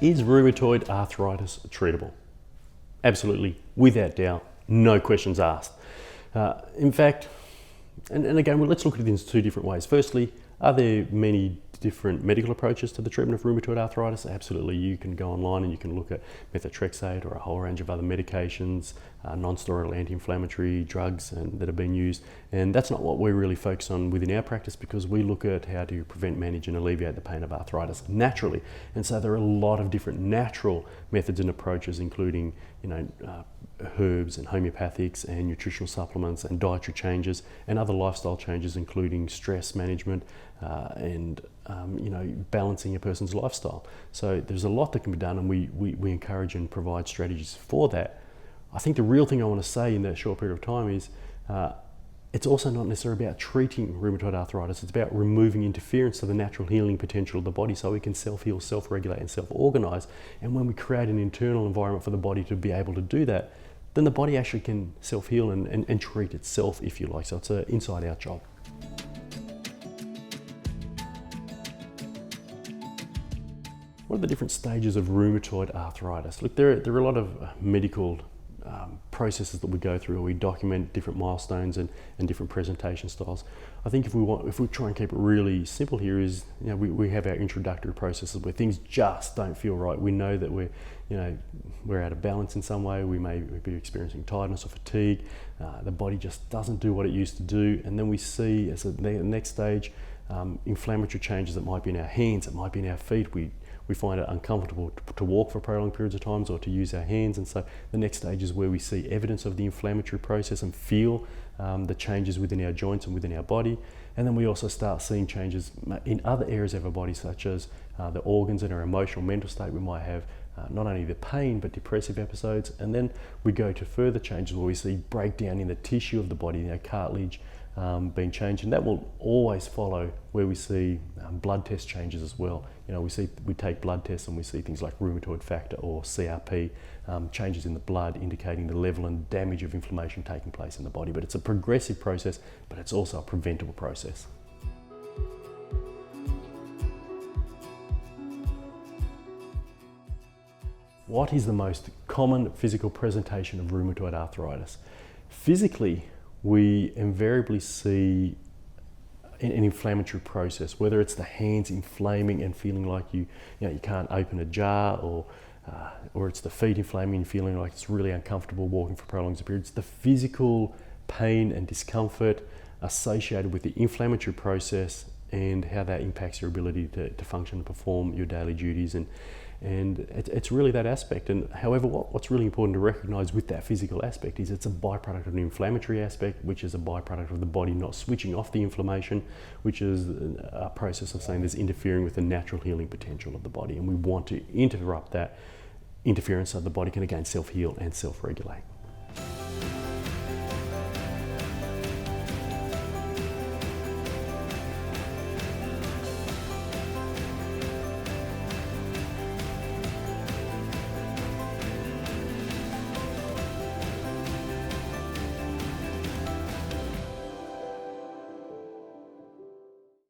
Is rheumatoid arthritis treatable? Absolutely, without doubt, no questions asked. In fact, and again, well, let's look at it in two different ways. Firstly, are there many different medical approaches to the treatment of rheumatoid arthritis? Absolutely. You can go online and you can look at methotrexate or a whole range of other medications, non-steroidal anti-inflammatory drugs that are being used. And that's not what we really focus on within our practice, because we look at how to prevent, manage and alleviate the pain of arthritis naturally. And so there are a lot of different natural methods and approaches, including herbs and homeopathics and nutritional supplements and dietary changes and other lifestyle changes, including stress management and balancing a person's lifestyle. So there's a lot that can be done, and we encourage and provide strategies for that. I think the real thing I want to say in that short period of time is it's also not necessarily about treating rheumatoid arthritis. It's about removing interference to the natural healing potential of the body so we can self-heal, self-regulate and self-organize. And when we create an internal environment for the body to be able to do that, then the body actually can self-heal and treat itself, if you like. So it's an inside-out job. What are the different stages of rheumatoid arthritis? Look, there are a lot of medical processes that we go through, where we document different milestones and different presentation styles. I think if we try and keep it really simple here, is we have our introductory processes where things just don't feel right. We know that we're out of balance in some way. We may be experiencing tiredness or fatigue. The body just doesn't do what it used to do, and then we see as the next stage inflammatory changes that might be in our hands, it might be in our feet. We find it uncomfortable to walk for prolonged periods of times or to use our hands, and so the next stage is where we see evidence of the inflammatory process and feel the changes within our joints and within our body. And then we also start seeing changes in other areas of our body, such as the organs and our emotional, mental state. We might have not only the pain but depressive episodes, and then we go to further changes where we see breakdown in the tissue of the body, cartilage being changed, and that will always follow where we see blood test changes as well. We take blood tests and we see things like rheumatoid factor or CRP, changes in the blood indicating the level and damage of inflammation taking place in the body. But it's a progressive process, but it's also a preventable process. What is the most common physical presentation of rheumatoid arthritis? Physically, we invariably see an inflammatory process, whether it's the hands inflaming and feeling like you can't open a jar, or it's the feet inflaming and feeling like it's really uncomfortable walking for prolonged periods. The physical pain and discomfort associated with the inflammatory process and how that impacts your ability to function and perform your daily duties. And it's really that aspect. And however, what's really important to recognize with that physical aspect is it's a byproduct of an inflammatory aspect, which is a byproduct of the body not switching off the inflammation, which is a process of saying there's interfering with the natural healing potential of the body. And we want to interrupt that interference so the body can again self-heal and self-regulate.